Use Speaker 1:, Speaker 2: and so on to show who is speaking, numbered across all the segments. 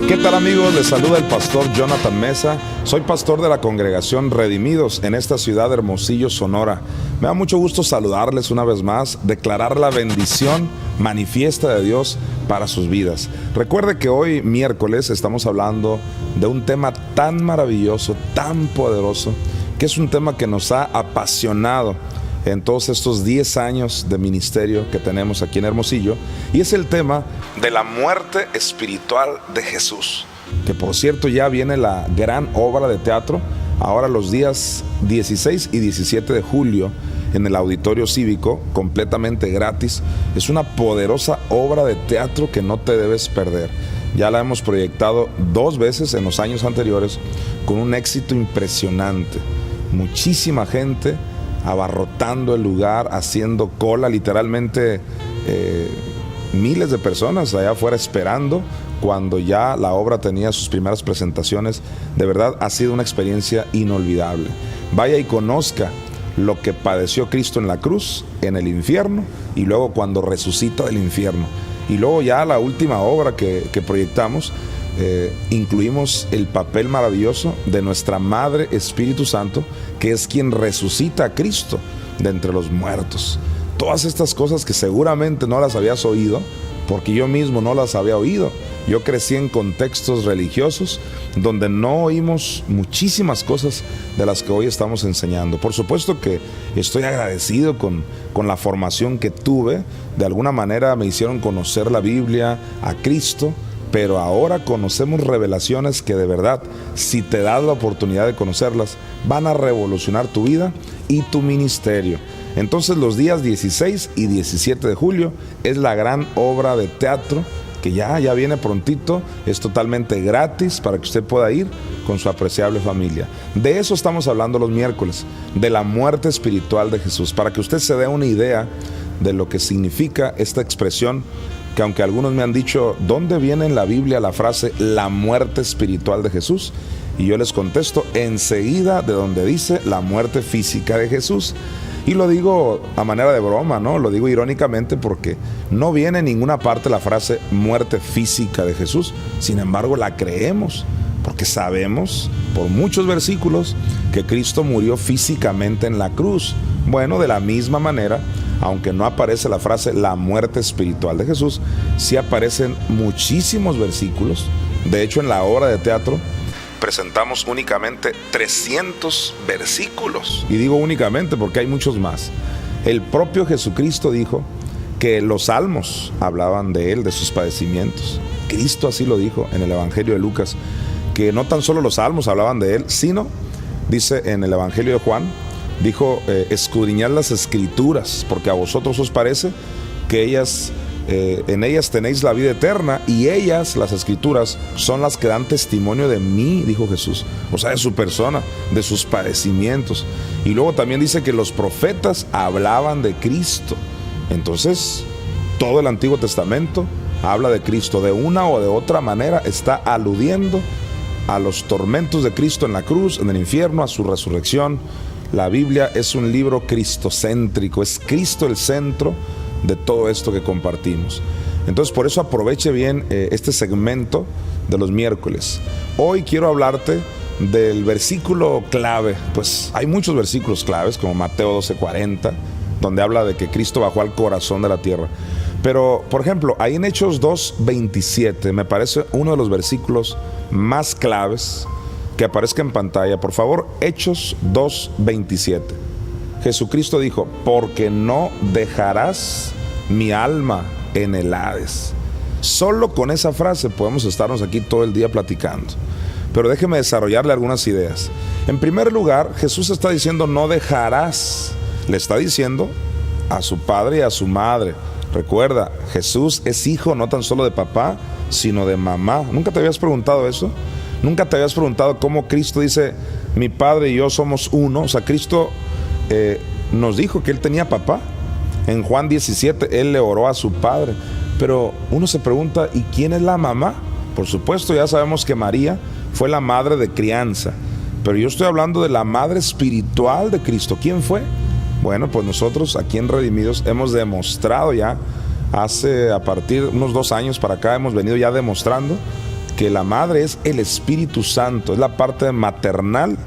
Speaker 1: ¿Qué tal, amigos? Les saluda el pastor Jonathan Mesa. Soy pastor de la congregación Redimidos en esta ciudad de Hermosillo, Sonora. Me da mucho gusto saludarles una vez más, declarar la bendición manifiesta de Dios para sus vidas. Recuerde que hoy miércoles estamos hablando de un tema tan maravilloso, tan poderoso, que es un tema que nos ha apasionado en todos estos 10 años de ministerio que tenemos aquí en Hermosillo, y es el tema de la muerte espiritual de Jesús, que por cierto ya viene la gran obra de teatro, ahora los días 16 y 17 de julio en el Auditorio Cívico, completamente gratis. Es una poderosa obra de teatro que no te debes perder. Ya la hemos proyectado 2 veces en los años anteriores con un éxito impresionante. Muchísima gente abarrotando el lugar, haciendo cola, literalmente miles de personas allá afuera esperando cuando ya la obra tenía sus primeras presentaciones. De verdad ha sido una experiencia inolvidable. Vaya y conozca lo que padeció Cristo en la cruz, en el infierno, y luego cuando resucita del infierno. Y luego ya la última obra que proyectamos, incluimos el papel maravilloso de nuestra Madre Espíritu Santo, que es quien resucita a Cristo de entre los muertos. Todas estas cosas que seguramente no las habías oído, porque yo mismo no las había oído. Yo crecí en contextos religiosos donde no oímos muchísimas cosas de las que hoy estamos enseñando. Por supuesto que estoy agradecido con la formación que tuve. De alguna manera me hicieron conocer la Biblia, a Cristo, pero ahora conocemos revelaciones que de verdad, si te das la oportunidad de conocerlas, van a revolucionar tu vida y tu ministerio. Entonces los días 16 y 17 de julio es la gran obra de teatro que ya viene prontito, es totalmente gratis para que usted pueda ir con su apreciable familia. De eso estamos hablando los miércoles, de la muerte espiritual de Jesús, para que usted se dé una idea de lo que significa esta expresión, que aunque algunos me han dicho, ¿dónde viene en la Biblia la frase la muerte espiritual de Jesús? Y yo les contesto, enseguida de donde dice la muerte física de Jesús. Y lo digo a manera de broma, ¿no? Lo digo irónicamente porque no viene en ninguna parte la frase muerte física de Jesús. Sin embargo, la creemos porque sabemos por muchos versículos que Cristo murió físicamente en la cruz. Bueno, de la misma manera, aunque no aparece la frase la muerte espiritual de Jesús, sí aparecen muchísimos versículos. De hecho, en la obra de teatro presentamos únicamente 300 versículos. Y digo únicamente porque hay muchos más. El propio Jesucristo dijo que los salmos hablaban de él, de sus padecimientos. Cristo así lo dijo en el Evangelio de Lucas, que no tan solo los salmos hablaban de él, sino, dice en el Evangelio de Juan, dijo, escudriñad las escrituras, porque a vosotros os parece que en ellas tenéis la vida eterna, y ellas, las escrituras, son las que dan testimonio de mí, dijo Jesús, o sea, de su persona, de sus padecimientos. Y luego también dice que los profetas hablaban de Cristo. Entonces, todo el Antiguo Testamento habla de Cristo, de una o de otra manera está aludiendo a los tormentos de Cristo en la cruz, en el infierno, a su resurrección. La Biblia es un libro cristocéntrico, es Cristo el centro de todo esto que compartimos. Entonces, por eso aproveche bien este segmento de los miércoles. Hoy quiero hablarte del versículo clave. Pues hay muchos versículos claves, como Mateo 12:40, donde habla de que Cristo bajó al corazón de la tierra. Pero, por ejemplo, ahí en Hechos 2:27 me parece uno de los versículos más claves. Que aparezca en pantalla, por favor. Hechos 2:27. Jesucristo dijo, porque no dejarás mi alma en el Hades. Solo con esa frase podemos estarnos aquí todo el día platicando. Pero déjeme desarrollarle algunas ideas. En primer lugar, Jesús está diciendo no dejarás. Le está diciendo a su padre y a su madre. Recuerda, Jesús es hijo no tan solo de papá, sino de mamá. ¿Nunca te habías preguntado eso? ¿Nunca te habías preguntado cómo Cristo dice, mi padre y yo somos uno? O sea, Cristo nos dijo que él tenía papá. En Juan 17, él le oró a su padre. Pero uno se pregunta, ¿y quién es la mamá? Por supuesto, ya sabemos que María fue la madre de crianza. Pero yo estoy hablando de la madre espiritual de Cristo. ¿Quién fue? Bueno, pues nosotros aquí en Redimidos hemos demostrado ya, a partir de unos 2 años para acá, hemos venido ya demostrando que la madre es el Espíritu Santo, es la parte maternal,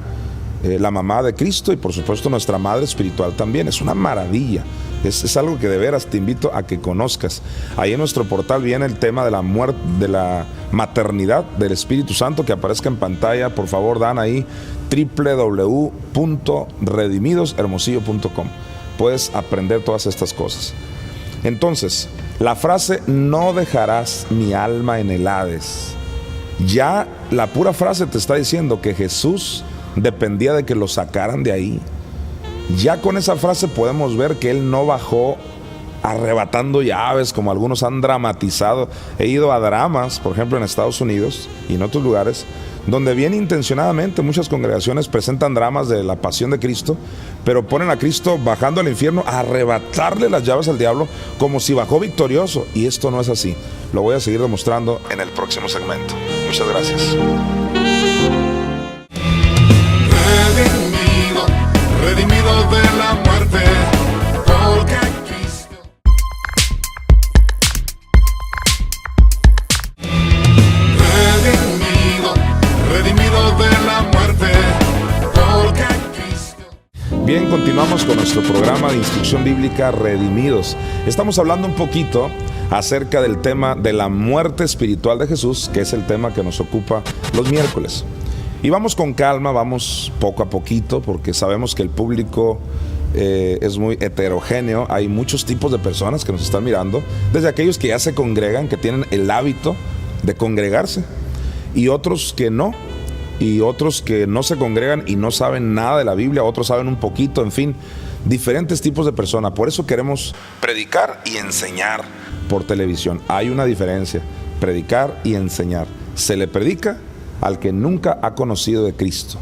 Speaker 1: la mamá de Cristo y por supuesto nuestra madre espiritual también. Es una maravilla, es algo que de veras te invito a que conozcas. Ahí en nuestro portal viene el tema de la muerte, de la maternidad del Espíritu Santo, que aparezca en pantalla. Por favor, dan ahí www.redimidoshermosillo.com. Puedes aprender todas estas cosas. Entonces, la frase "no dejarás mi alma en el Hades", ya la pura frase te está diciendo que Jesús dependía de que lo sacaran de ahí. Ya con esa frase podemos ver que Él no bajó arrebatando llaves como algunos han dramatizado. He ido a dramas, por ejemplo en Estados Unidos y en otros lugares, donde bien intencionadamente muchas congregaciones presentan dramas de la pasión de Cristo, pero ponen a Cristo bajando al infierno a arrebatarle las llaves al diablo como si bajó victorioso, y esto no es así. Lo voy a seguir demostrando en el próximo segmento. Muchas gracias.
Speaker 2: Redimido de la muerte, porque Cristo. Redimido de la muerte, porque Cristo.
Speaker 1: Bien, continuamos con nuestro programa de instrucción bíblica Redimidos. Estamos hablando un poquito acerca del tema de la muerte espiritual de Jesús, que es el tema que nos ocupa los miércoles. Y vamos con calma, vamos poco a poquito, porque sabemos que el público es muy heterogéneo. Hay muchos tipos de personas que nos están mirando, desde aquellos que ya se congregan, que tienen el hábito de congregarse, y otros que no se congregan y no saben nada de la Biblia, otros saben un poquito, en fin, diferentes tipos de personas. Por eso queremos predicar y enseñar por televisión. Hay una diferencia, predicar y enseñar. Se le predica al que nunca ha conocido de Cristo.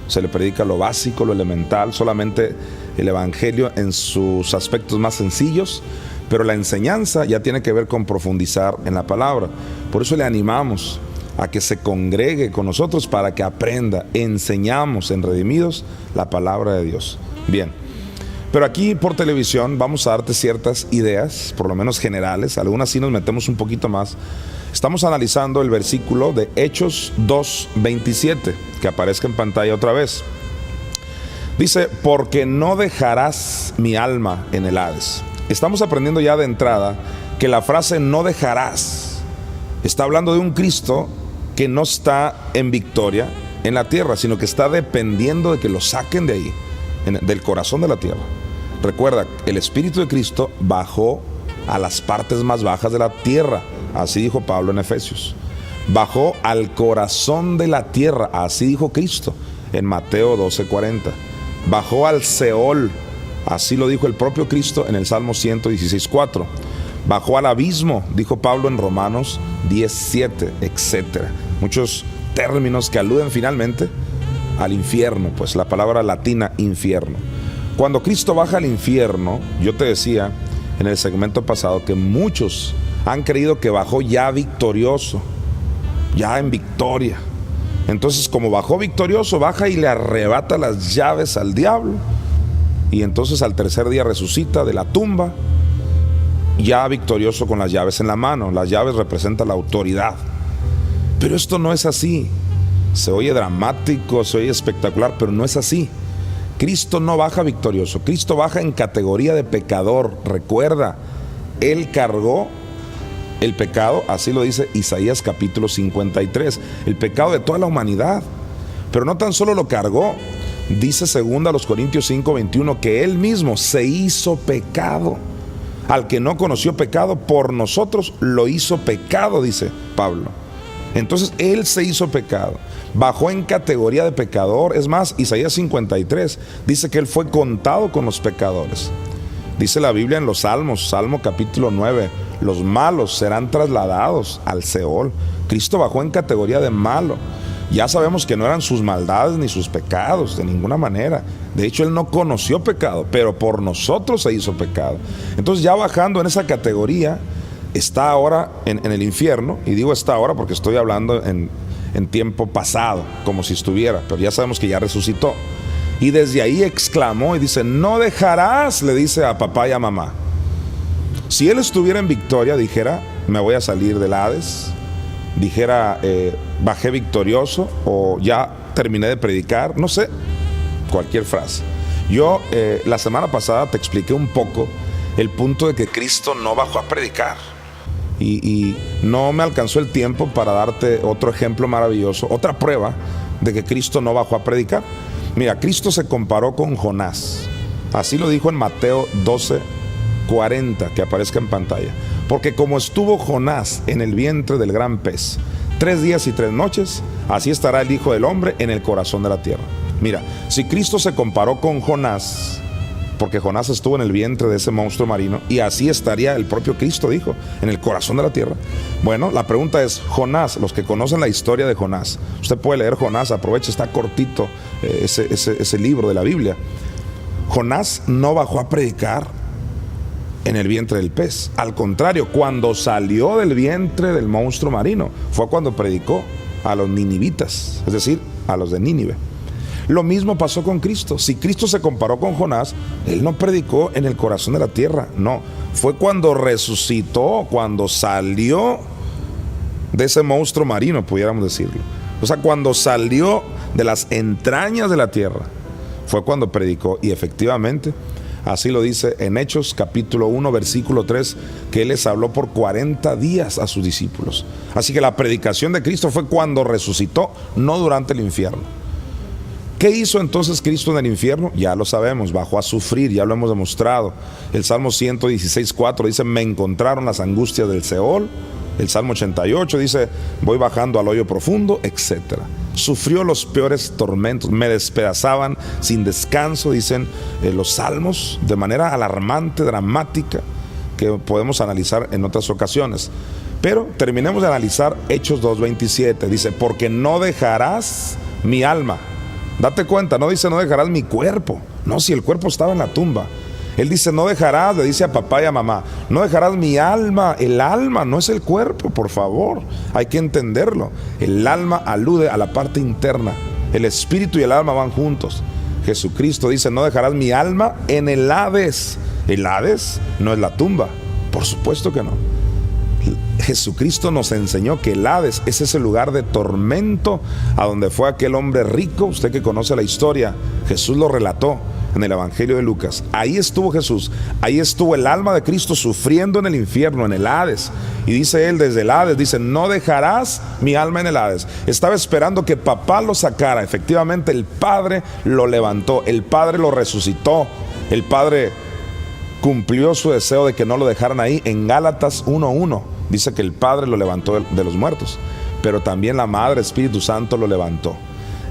Speaker 1: Se le predica lo básico, lo elemental, solamente el evangelio en sus aspectos más sencillos, pero la enseñanza ya tiene que ver con profundizar en la palabra. Por eso le animamos a que se congregue con nosotros para que aprenda. Enseñamos en Redimidos la palabra de Dios. Bien, pero aquí por televisión vamos a darte ciertas ideas, por lo menos generales. Algunas sí nos metemos un poquito más. Estamos analizando el versículo de Hechos 2:27, que aparezca en pantalla otra vez. Dice: porque no dejarás mi alma en el Hades. Estamos aprendiendo ya de entrada que la frase "no dejarás" está hablando de un Cristo que no está en victoria en la tierra, sino que está dependiendo de que lo saquen de ahí, del corazón de la tierra. Recuerda, el Espíritu de Cristo bajó a las partes más bajas de la tierra. Así dijo Pablo en Efesios. Bajó al corazón de la tierra, así dijo Cristo en Mateo 12:40. Bajó al Seol, así lo dijo el propio Cristo en el Salmo 116:4. Bajó al abismo, dijo Pablo en Romanos 10:7, etc. Muchos términos que aluden finalmente al infierno, pues la palabra latina infierno. Cuando Cristo baja al infierno, yo te decía en el segmento pasado que muchos han creído que bajó ya victorioso, ya en victoria. Entonces, como bajó victorioso, baja y le arrebata las llaves al diablo. Y entonces al tercer día resucita de la tumba, ya victorioso con las llaves en la mano. Las llaves representan la autoridad. Pero esto no es así. Se oye dramático, se oye espectacular, pero no es así. Cristo no baja victorioso. Cristo baja en categoría de pecador. Recuerda, Él cargó el pecado, así lo dice Isaías capítulo 53, el pecado de toda la humanidad. Pero no tan solo lo cargó, dice 2 Corintios 5:21, que Él mismo se hizo pecado. Al que no conoció pecado, por nosotros lo hizo pecado, dice Pablo. Entonces Él se hizo pecado, bajó en categoría de pecador. Es más, Isaías 53 dice que Él fue contado con los pecadores. Dice la Biblia en los Salmos, Salmo capítulo 9, los malos serán trasladados al Seol. Cristo bajó en categoría de malo. Ya sabemos que no eran sus maldades ni sus pecados, de ninguna manera. De hecho, Él no conoció pecado, pero por nosotros se hizo pecado. Entonces, ya bajando en esa categoría, está ahora en el infierno. Y digo está ahora porque estoy hablando en tiempo pasado, como si estuviera, pero ya sabemos que ya resucitó. Y desde ahí exclamó y dice: no dejarás, le dice a papá y a mamá. Si Él estuviera en victoria, dijera: me voy a salir del Hades, dijera, bajé victorioso o ya terminé de predicar, no sé, cualquier frase. Yo la semana pasada te expliqué un poco el punto de que Cristo no bajó a predicar y no me alcanzó el tiempo para darte otro ejemplo maravilloso, otra prueba de que Cristo no bajó a predicar. Mira, Cristo se comparó con Jonás, así lo dijo en Mateo 12:40, que aparezca en pantalla. Porque como estuvo Jonás en el vientre del gran pez 3 días y 3 noches, así estará el Hijo del Hombre en el corazón de la tierra. Mira, si Cristo se comparó con Jonás, porque Jonás estuvo en el vientre de ese monstruo marino, y así estaría el propio Cristo, dijo, en el corazón de la tierra. Bueno, la pregunta es, Jonás, los que conocen la historia de Jonás, usted puede leer Jonás, aproveche, está cortito ese libro de la Biblia. Jonás no bajó a predicar en el vientre del pez. Al contrario, cuando salió del vientre del monstruo marino, fue cuando predicó a los ninivitas, es decir, a los de Nínive. Lo mismo pasó con Cristo. Si Cristo se comparó con Jonás, Él no predicó en el corazón de la tierra, no. Fue cuando resucitó, cuando salió de ese monstruo marino, pudiéramos decirlo. O sea, cuando salió de las entrañas de la tierra, fue cuando predicó. Y efectivamente, así lo dice en Hechos capítulo 1 versículo 3, que Él les habló por 40 días a sus discípulos. Así que la predicación de Cristo fue cuando resucitó, no durante el infierno. ¿Qué hizo entonces Cristo en el infierno? Ya lo sabemos, bajó a sufrir, ya lo hemos demostrado. El Salmo 116:4 dice, me encontraron las angustias del Seol. El Salmo 88 dice, voy bajando al hoyo profundo, etc. Sufrió los peores tormentos, me despedazaban sin descanso, dicen los salmos, de manera alarmante, dramática, que podemos analizar en otras ocasiones. Pero terminemos de analizar Hechos 2:27, dice, porque no dejarás mi alma. Date cuenta, no dice no dejarás mi cuerpo, no, si el cuerpo estaba en la tumba. Él dice no dejarás, le dice a papá y a mamá, no dejarás mi alma. El alma no es el cuerpo, por favor, hay que entenderlo. El alma alude a la parte interna, el espíritu y el alma van juntos. Jesucristo dice no dejarás mi alma en el Hades. El Hades no es la tumba, por supuesto que no. Jesucristo nos enseñó que el Hades es ese lugar de tormento a donde fue aquel hombre rico. Usted que conoce la historia, Jesús lo relató en el Evangelio de Lucas. Ahí estuvo Jesús, ahí estuvo el alma de Cristo sufriendo en el infierno, en el Hades. Y dice él desde el Hades, dice, no dejarás mi alma en el Hades. Estaba esperando que papá lo sacara. Efectivamente, el Padre lo levantó, el Padre lo resucitó, el Padre cumplió su deseo de que no lo dejaran ahí. En Gálatas 1:1 dice que el Padre lo levantó de los muertos, pero también la Madre Espíritu Santo lo levantó.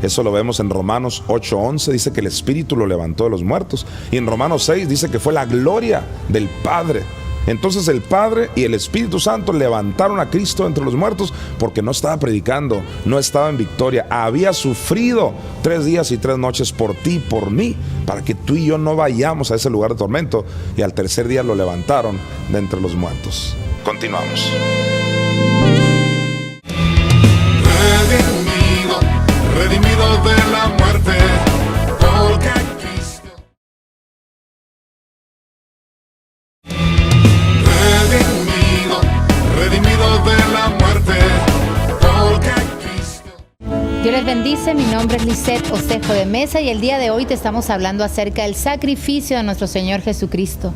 Speaker 1: Eso lo vemos en Romanos 8:11, dice que el Espíritu lo levantó de los muertos. Y en Romanos 6 dice que fue la gloria del Padre. Entonces el Padre y el Espíritu Santo levantaron a Cristo entre los muertos porque no estaba predicando, no estaba en victoria, había sufrido 3 días y 3 noches por ti, por mí, para que tú y yo no vayamos a ese lugar de tormento, y al tercer día lo levantaron de entre los muertos. Continuamos.
Speaker 2: Redimido de la muerte, porque Cristo. Redimido de la muerte, porque Cristo.
Speaker 3: Dios les bendice, mi nombre es Lisette Osejo de Mesa y el día de hoy te estamos hablando acerca del sacrificio de nuestro Señor Jesucristo,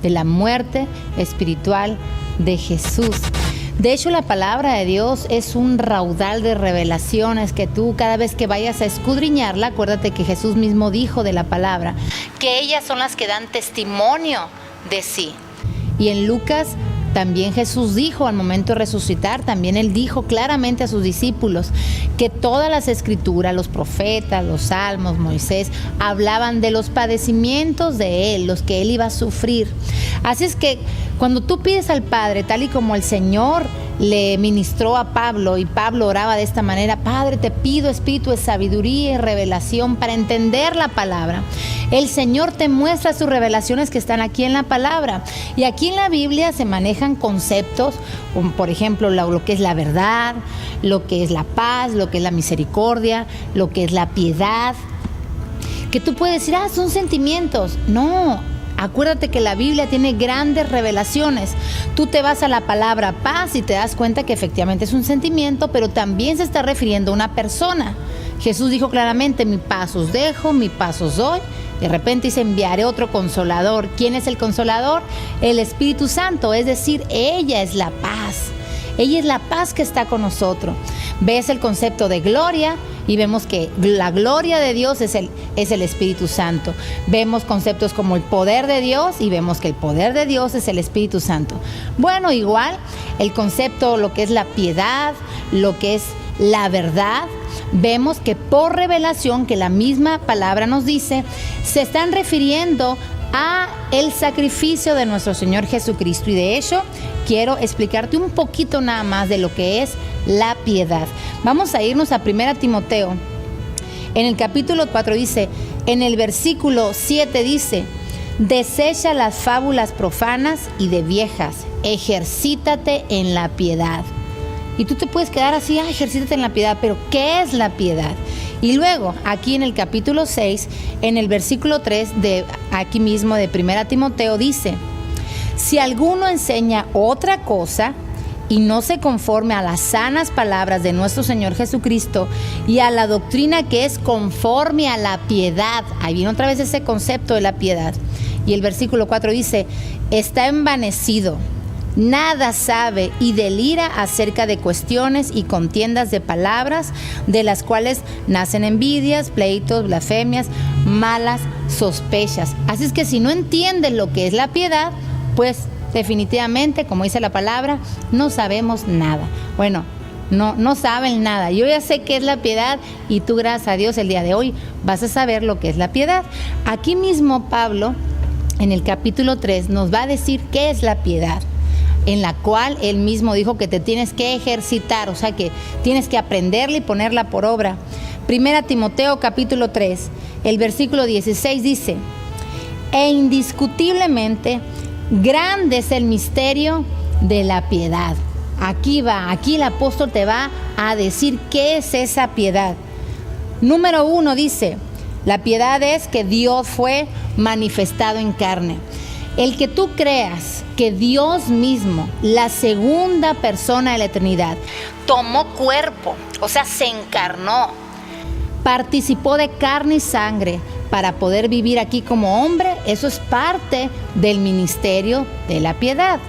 Speaker 3: de la muerte espiritual de Jesús. De hecho, la palabra de Dios es un raudal de revelaciones que tú cada vez que vayas a escudriñarla, acuérdate que Jesús mismo dijo de la palabra, que ellas son las que dan testimonio de sí. Y en Lucas también Jesús dijo al momento de resucitar, también Él dijo claramente a sus discípulos que todas las escrituras, los profetas, los salmos, Moisés, hablaban de los padecimientos de Él, los que Él iba a sufrir. Así es que cuando tú pides al Padre, tal y como el Señor le ministró a Pablo, y Pablo oraba de esta manera, Padre, te pido espíritu de sabiduría y revelación para entender la palabra. El Señor te muestra sus revelaciones que están aquí en la palabra. Y aquí en la Biblia se manejan conceptos, como por ejemplo lo que es la verdad, lo que es la paz, lo que es la misericordia, lo que es la piedad. Que tú puedes decir, son sentimientos. No, Acuérdate que la Biblia tiene grandes revelaciones. Tú te vas a la palabra paz y te das cuenta que efectivamente es un sentimiento, pero también se está refiriendo a una persona. Jesús dijo claramente, mi paz os dejo, mi paz os doy. De repente dice, enviaré otro consolador. ¿Quién es el consolador? El Espíritu Santo, es decir, ella es la paz. Ella es la paz que está con nosotros. Ves el concepto de gloria y vemos que la gloria de Dios es el Espíritu Santo. Vemos conceptos como el poder de Dios y vemos que el poder de Dios es el Espíritu Santo. Bueno, igual el concepto, lo que es la piedad, lo que es la verdad, vemos que por revelación, que la misma palabra nos dice, se están refiriendo a el sacrificio de nuestro Señor Jesucristo. Y de hecho, quiero explicarte un poquito nada más de lo que es la piedad. Vamos a irnos a 1 Timoteo. En el capítulo 4 dice, en el versículo 7 dice, desecha las fábulas profanas y de viejas, ejercítate en la piedad. Y tú te puedes quedar así, ejercítate en la piedad, pero ¿qué es la piedad? Y luego, aquí en el capítulo 6, en el versículo 3 de aquí mismo de 1 Timoteo dice, si alguno enseña otra cosa y no se conforme a las sanas palabras de nuestro Señor Jesucristo y a la doctrina que es conforme a la piedad, ahí viene otra vez ese concepto de la piedad. Y el versículo 4 dice, está envanecido, nada sabe y delira acerca de cuestiones y contiendas de palabras, de las cuales nacen envidias, pleitos, blasfemias, malas sospechas. Así es que si no entiendes lo que es la piedad, pues definitivamente, como dice la palabra, no sabemos nada. Bueno, no saben nada. Yo ya sé qué es la piedad y tú, gracias a Dios, el día de hoy vas a saber lo que es la piedad. Aquí mismo Pablo, en el capítulo 3, nos va a decir qué es la piedad, en la cual él mismo dijo que te tienes que ejercitar, o sea que tienes que aprenderla y ponerla por obra. 1 Timoteo capítulo 3, el versículo 16 dice, e indiscutiblemente grande es el misterio de la piedad. Aquí el apóstol te va a decir qué es esa piedad. Número 1 dice, la piedad es que Dios fue manifestado en carne. El que tú creas que Dios mismo, la segunda persona de la eternidad, tomó cuerpo, o sea, se encarnó, participó de carne y sangre para poder vivir aquí como hombre, eso es parte del ministerio de la piedad.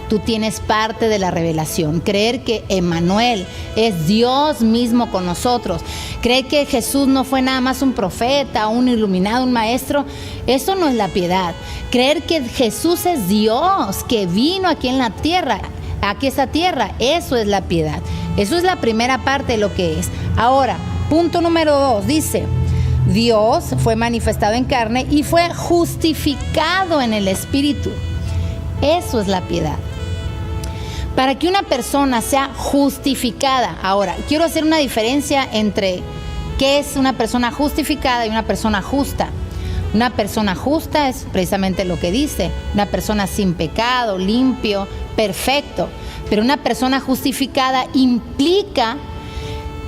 Speaker 3: Tú tienes parte de la revelación. Creer que Emmanuel es Dios mismo con nosotros. Creer que Jesús no fue nada más un profeta, un iluminado, un maestro. Eso no es la piedad. Creer que Jesús es Dios, que vino aquí en la tierra, aquí esa tierra. Eso es la piedad. Eso es la primera parte de lo que es. Ahora, punto número 2, dice, Dios fue manifestado en carne y fue justificado en el Espíritu. Eso es la piedad. Para que una persona sea justificada. Ahora, quiero hacer una diferencia entre qué es una persona justificada y una persona justa. Una persona justa es precisamente lo que dice, una persona sin pecado, limpio, perfecto. Pero una persona justificada implica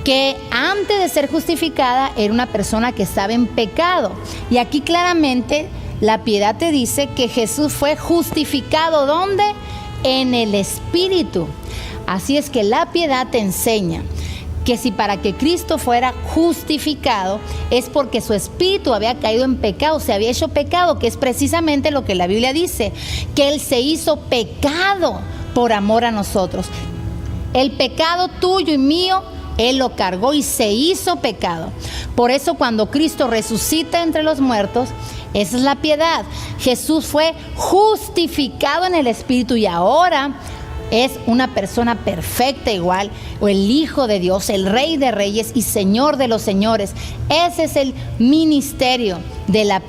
Speaker 3: que antes de ser justificada era una persona que estaba en pecado. Y aquí claramente la piedad te dice que Jesús fue justificado, ¿dónde? En el Espíritu. Así es que la piedad te enseña que si para que Cristo fuera justificado es porque su espíritu había caído en pecado, se había hecho pecado, que es precisamente lo que la Biblia dice, que Él se hizo pecado por amor a nosotros. El pecado tuyo y mío, Él lo cargó y se hizo pecado. Por eso cuando Cristo resucita entre los muertos, esa es la piedad. Jesús fue justificado en el Espíritu y ahora es una persona perfecta igual, o el Hijo de Dios, el Rey de Reyes y Señor de los Señores. Ese es el ministerio de la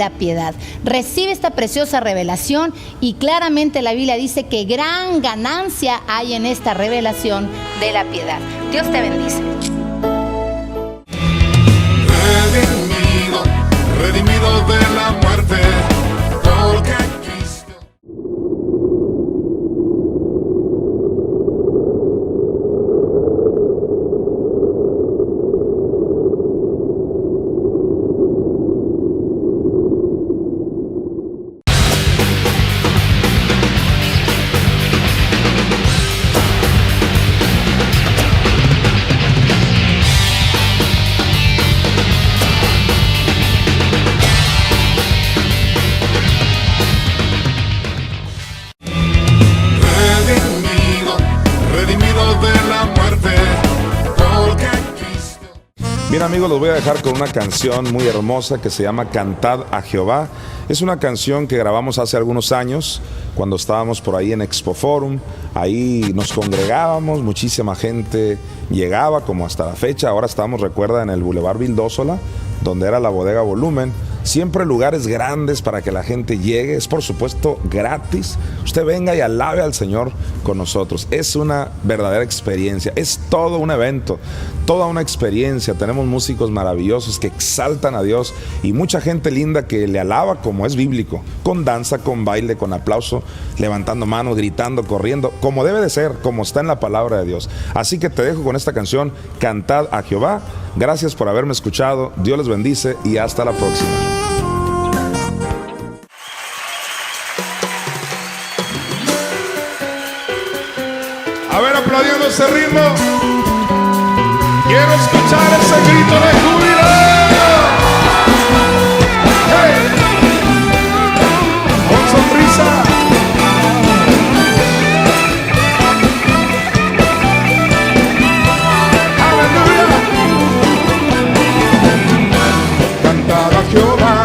Speaker 3: piedad. Recibe esta preciosa revelación y claramente la Biblia dice que gran ganancia hay en esta revelación de la piedad. Dios te bendice.
Speaker 2: Redimido de la muerte, porque Cristo.
Speaker 1: Bien, amigos, los voy a dejar con una canción muy hermosa que se llama Cantad a Jehová. Es una canción que grabamos hace algunos años cuando estábamos por ahí en Expo Forum. Ahí nos congregábamos, muchísima gente llegaba como hasta la fecha. Ahora estamos, recuerda, en el Boulevard Vildósola, donde era la bodega Volumen. Siempre lugares grandes para que la gente llegue. Es por supuesto gratis. Usted venga y alabe al Señor con nosotros. Es una verdadera experiencia. Es todo un evento, toda una experiencia. Tenemos músicos maravillosos que exaltan a Dios y mucha gente linda que le alaba como es bíblico, con danza, con baile, con aplauso, levantando manos, gritando, corriendo, como debe de ser, como está en la palabra de Dios. Así que te dejo con esta canción, Cantad a Jehová. Gracias por haberme escuchado. Dios les bendice y hasta la próxima.
Speaker 2: A ver, aplaudiendo ese ritmo. Quiero escuchar ese grito de júbilo. ¡Hey! Con sonrisa. ¡Aleluya! Cantad a Jehová,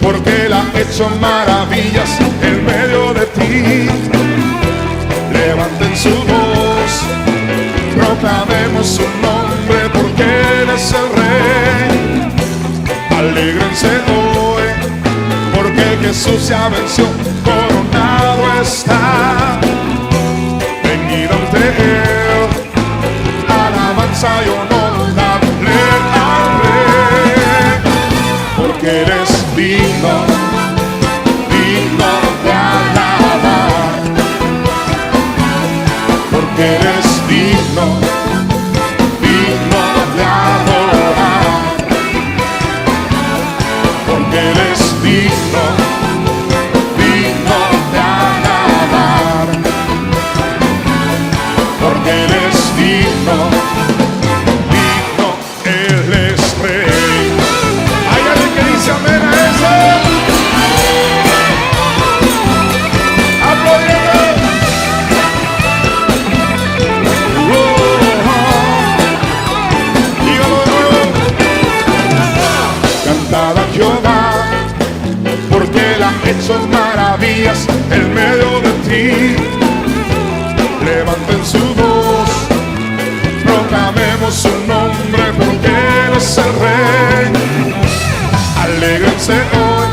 Speaker 2: porque Él ha hecho maravillas en medio de ti. Levanten su voz, proclamemos su nombre, porque Él es el Rey. Alégrense hoy, porque Jesús ya venció, coronado está. Venid ante Él, alabanza y honor, dadle al Rey, porque Él es digno, digno de alabar. Porque eres digno, digno de adorar. Porque eres digno, digno de alabar. Porque eres digno, digno, Él es Rey. ¿Hay alguien que dice amén a eso? ¡Aplaudiendo! Cantad a Jehová, porque Él ha hecho maravillas en medio de ti. Levanten su voz, proclamemos su nombre, porque Él es el Rey. Alégrense hoy,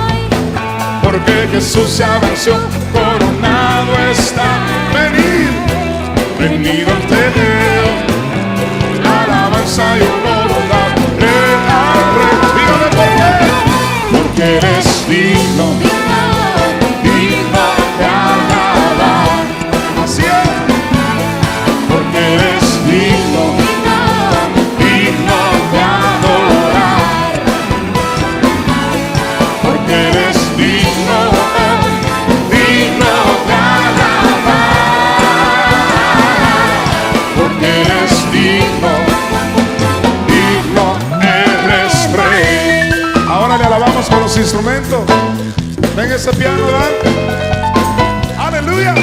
Speaker 2: porque Jesús ya venció, coronado está. Venid, venid ante Él, alabanza y honor, dadle al Rey. Dígame por qué. Porque eres digno, digno de alabar. Así es. Porque eres digno, digno de adorar. Porque eres digno, digno de alabar. Porque eres digno, digno, eres Rey. Ahora le alabamos con los instrumentos. Ven ese piano, ¿verdad? Aleluya.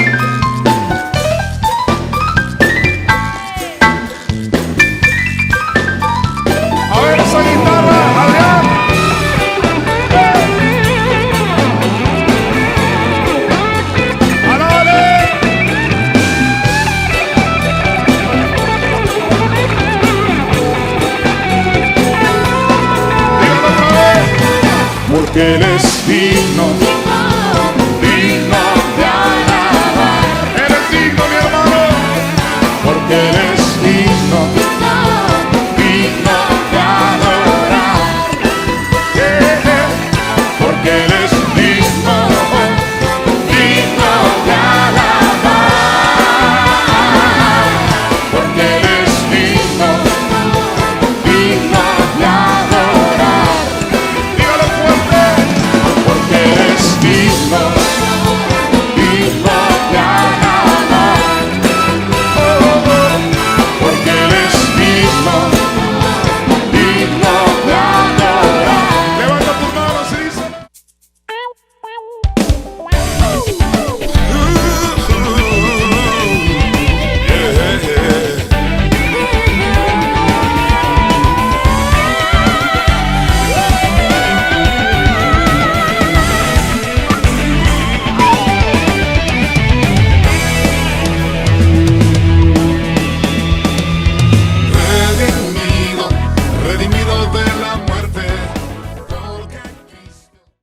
Speaker 2: A ver esa guitarra, Adrián. ¡Alábale! Dígalo otra vez. Porque Él es